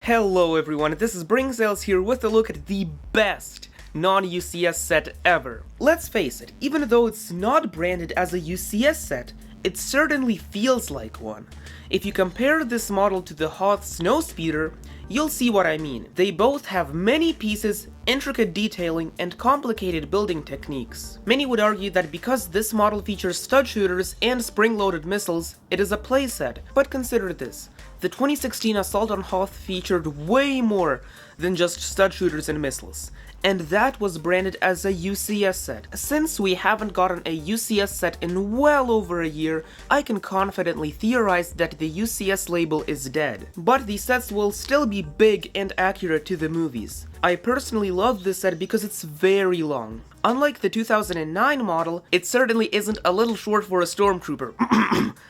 Hello everyone, this is Bringsales here with a look at the best non-UCS set ever. Let's face it, even though it's not branded as a UCS set, it certainly feels like one. If you compare this model to the Hoth Snowspeeder, you'll see what I mean. They both have many pieces, intricate detailing, and complicated building techniques. Many would argue that because this model features stud shooters and spring-loaded missiles, it is a playset. But consider this. The 2016 Assault on Hoth featured way more than just stud shooters and missiles, and that was branded as a UCS set. Since we haven't gotten a UCS set in well over a year, I can confidently theorize that the UCS label is dead. But these sets will still be big and accurate to the movies. I personally love this set because it's very long. Unlike the 2009 model, it certainly isn't a little short for a stormtrooper.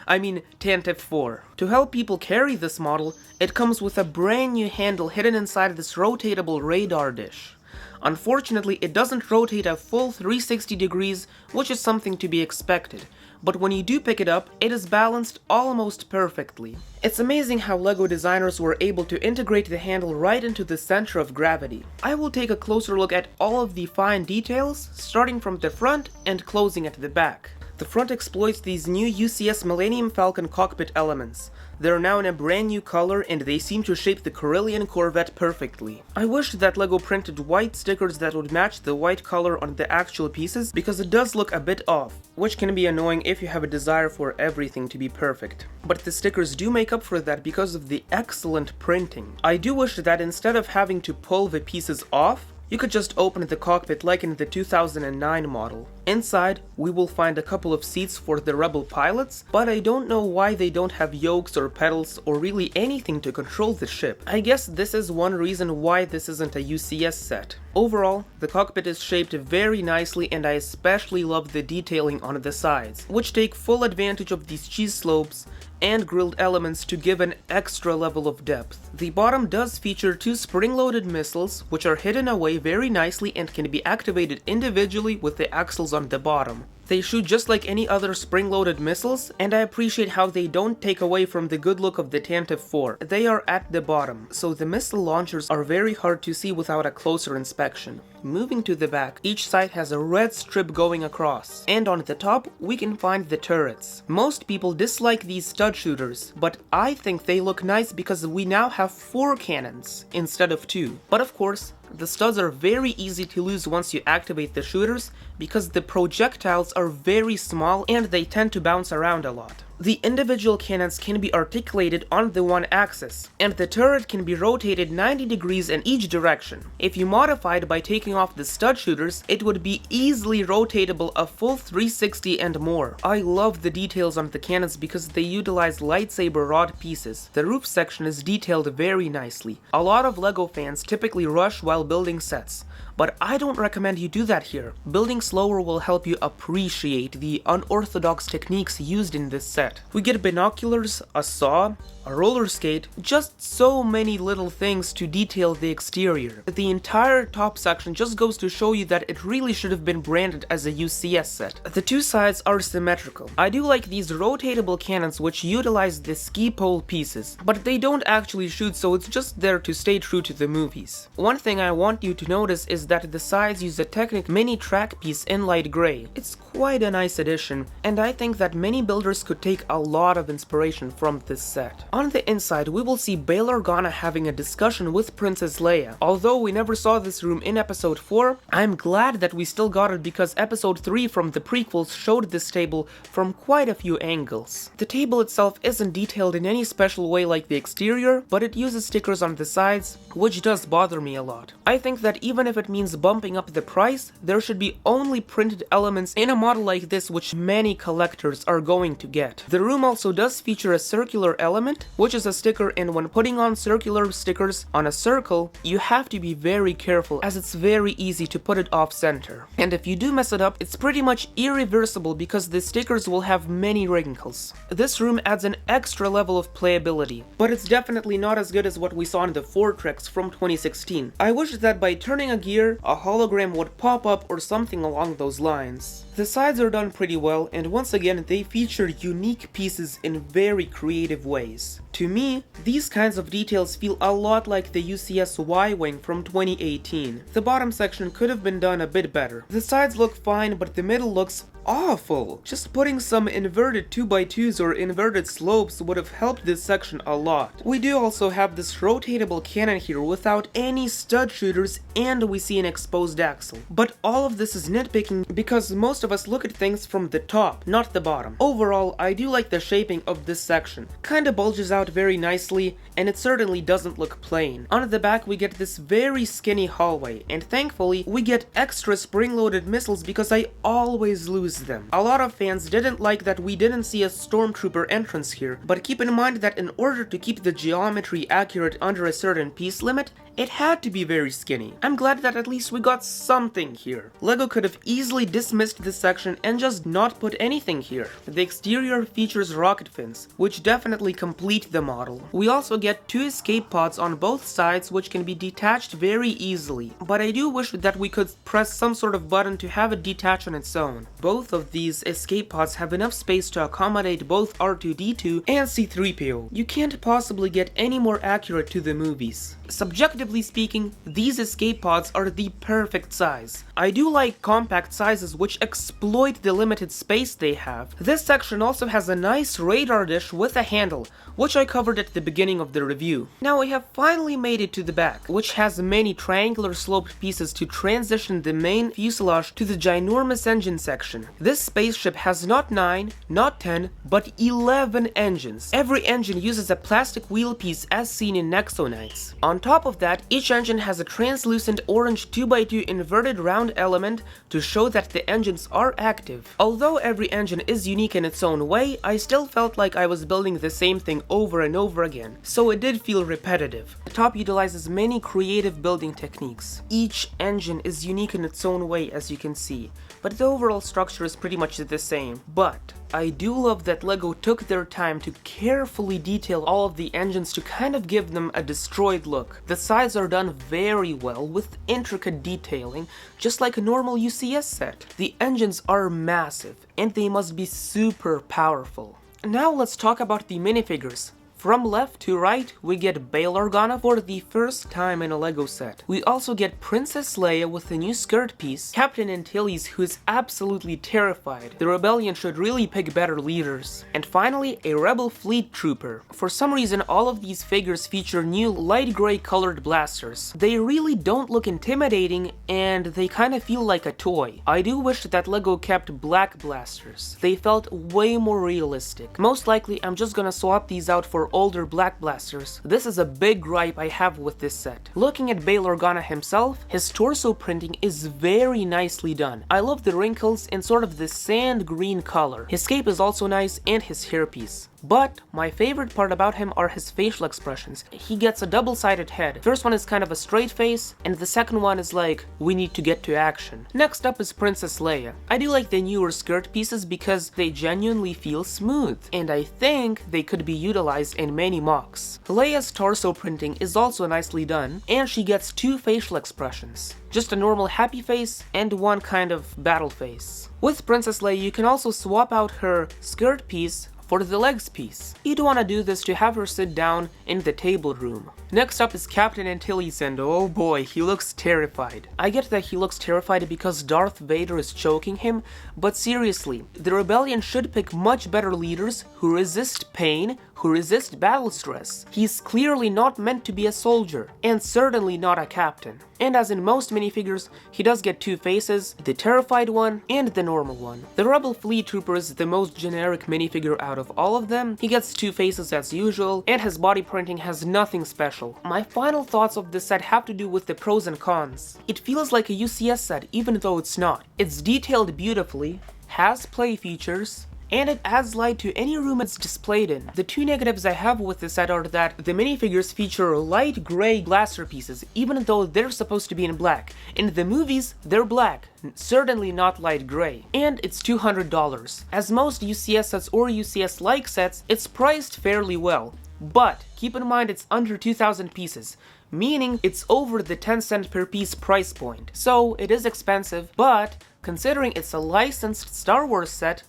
I mean Tantive 4. To help people carry this model, it comes with a brand new handle hidden inside this rotatable radar dish. Unfortunately, it doesn't rotate a full 360 degrees, which is something to be expected, but when you do pick it up, it is balanced almost perfectly. It's amazing how LEGO designers were able to integrate the handle right into the center of gravity. I will take a closer look at all of the fine details, starting from the front and closing at the back. The front exploits these new UCS Millennium Falcon cockpit elements. They're now in a brand new color and they seem to shape the Corellian Corvette perfectly. I wish that LEGO printed white stickers that would match the white color on the actual pieces, because it does look a bit off, which can be annoying if you have a desire for everything to be perfect. But the stickers do make up for that because of the excellent printing. I do wish that instead of having to pull the pieces off, you could just open the cockpit like in the 2009 model. Inside, we will find a couple of seats for the rebel pilots, but I don't know why they don't have yokes or pedals or really anything to control the ship. I guess this is one reason why this isn't a UCS set. Overall, the cockpit is shaped very nicely and I especially love the detailing on the sides, which take full advantage of these cheese slopes and grilled elements to give an extra level of depth. The bottom does feature two spring-loaded missiles, which are hidden away very nicely and can be activated individually with the axles on the bottom. They shoot just like any other spring-loaded missiles, and I appreciate how they don't take away from the good look of the Tantive 4. They are at the bottom, so the missile launchers are very hard to see without a closer inspection. Moving to the back, each side has a red strip going across, and on the top we can find the turrets. Most people dislike these stud shooters, but I think they look nice because we now have 4 cannons instead of 2. But of course, the studs are very easy to lose once you activate the shooters because the projectiles are very small and they tend to bounce around a lot. The individual cannons can be articulated on the one axis, and the turret can be rotated 90 degrees in each direction. If you modified by taking off the stud shooters, it would be easily rotatable a full 360 and more. I love the details on the cannons because they utilize lightsaber rod pieces. The roof section is detailed very nicely. A lot of LEGO fans typically rush while building sets, but I don't recommend you do that here. Building slower will help you appreciate the unorthodox techniques used in this set. We get binoculars, a saw, a roller skate, just so many little things to detail the exterior. The entire top section just goes to show you that it really should have been branded as a UCS set. The two sides are symmetrical. I do like these rotatable cannons which utilize the ski pole pieces, but they don't actually shoot, so it's just there to stay true to the movies. One thing I want you to notice is that the sides use a Technic mini track piece in light gray. It's quite a nice addition, and I think that many builders could take a lot of inspiration from this set. On the inside, we will see Bail Organa having a discussion with Princess Leia. Although we never saw this room in episode 4, I'm glad that we still got it because episode 3 from the prequels showed this table from quite a few angles. The table itself isn't detailed in any special way like the exterior, but it uses stickers on the sides, which does bother me a lot. I think that even if it means bumping up the price, there should be only printed elements in a model like this, which many collectors are going to get. The room also does feature a circular element, which is a sticker, and when putting on circular stickers on a circle, you have to be very careful as it's very easy to put it off center. And if you do mess it up, it's pretty much irreversible because the stickers will have many wrinkles. This room adds an extra level of playability, but it's definitely not as good as what we saw in the Fortrex from 2016. I wish that by turning a gear, a hologram would pop up or something along those lines. The sides are done pretty well, and once again they feature unique pieces in very creative ways. To me, these kinds of details feel a lot like the UCS Y-Wing from 2018. The bottom section could have been done a bit better. The sides look fine, but the middle looks awful. Just putting some inverted 2x2s or inverted slopes would have helped this section a lot. We do also have this rotatable cannon here without any stud shooters, and we see an exposed axle. But all of this is nitpicking because most of us look at things from the top, not the bottom. Overall, I do like the shaping of this section. Kinda bulges out very nicely, and it certainly doesn't look plain. On the back we get this very skinny hallway, and thankfully we get extra spring-loaded missiles because I always lose them. A lot of fans didn't like that we didn't see a stormtrooper entrance here, but keep in mind that in order to keep the geometry accurate under a certain piece limit, it had to be very skinny. I'm glad that at least we got something here. LEGO could have easily dismissed this section and just not put anything here. The exterior features rocket fins, which definitely complete the model. We also get 2 escape pods on both sides which can be detached very easily, but I do wish that we could press some sort of button to have it detach on its own. Both of these escape pods have enough space to accommodate both R2-D2 and C-3PO. You can't possibly get any more accurate to the movies. Subjectively speaking, these escape pods are the perfect size. I do like compact sizes which exploit the limited space they have. This section also has a nice radar dish with a handle, which I covered at the beginning of the review. Now we have finally made it to the back, which has many triangular sloped pieces to transition the main fuselage to the ginormous engine section. This spaceship has not 9, not 10, but 11 engines. Every engine uses a plastic wheel piece as seen in Nexo Knights. On top of that, each engine has a translucent orange 2x2 inverted round element to show that the engines are active. Although every engine is unique in its own way, I still felt like I was building the same thing over and over again, so it did feel repetitive. The top utilizes many creative building techniques. Each engine is unique in its own way, as you can see, but the overall structure is pretty much the same. But I do love that LEGO took their time to carefully detail all of the engines to kind of give them a destroyed look. The sides are done very well with intricate detailing, just like a normal UCS set. The engines are massive, and they must be super powerful. Now let's talk about the minifigures. From left to right, we get Bail Organa for the first time in a LEGO set. We also get Princess Leia with a new skirt piece, Captain Antilles who is absolutely terrified. The rebellion should really pick better leaders. And finally, a Rebel Fleet Trooper. For some reason, all of these figures feature new light gray colored blasters. They really don't look intimidating, and they kind of feel like a toy. I do wish that LEGO kept black blasters. They felt way more realistic. Most likely, I'm just gonna swap these out for older black blasters. This is a big gripe I have with this set. Looking at Bail Organa himself, his torso printing is very nicely done. I love the wrinkles and sort of the sand green color. His cape is also nice, and his hairpiece. But my favorite part about him are his facial expressions. He gets a double-sided head. First one is kind of a straight face, and the second one is like, we need to get to action. Next up is Princess Leia. I do like the newer skirt pieces because they genuinely feel smooth, and I think they could be utilized in many mocks. Leia's torso printing is also nicely done, and she gets 2 facial expressions. Just a normal happy face and one kind of battle face. With Princess Leia, you can also swap out her skirt piece for the legs piece. You'd want to do this to have her sit down in the table room. Next up is Captain Antilles, and oh boy, he looks terrified. I get that he looks terrified because Darth Vader is choking him, but seriously, the rebellion should pick much better leaders who resist pain, who resist battle stress. He's clearly not meant to be a soldier, and certainly not a captain. And as in most minifigures, he does get 2 faces, the terrified one and the normal one. The Rebel Fleet Trooper is the most generic minifigure out of all of them. He gets 2 faces as usual, and his body printing has nothing special. My final thoughts of this set have to do with the pros and cons. It feels like a UCS set even though it's not. It's detailed beautifully, has play features, and it adds light to any room it's displayed in. The 2 negatives I have with this set are that the minifigures feature light gray blaster pieces, even though they're supposed to be in black. In the movies, they're black, certainly not light gray. And it's $200. As most UCS sets or UCS-like sets, it's priced fairly well. But keep in mind it's under 2,000 pieces, meaning it's over the 10-cent per piece price point. So it is expensive, but considering it's a licensed Star Wars set,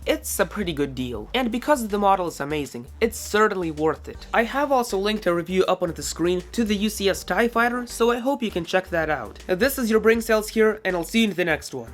it's a pretty good deal. And because the model is amazing, it's certainly worth it. I have also linked a review up on the screen to the UCS TIE Fighter, so I hope you can check that out. This is your Bring Sales here, and I'll see you in the next one.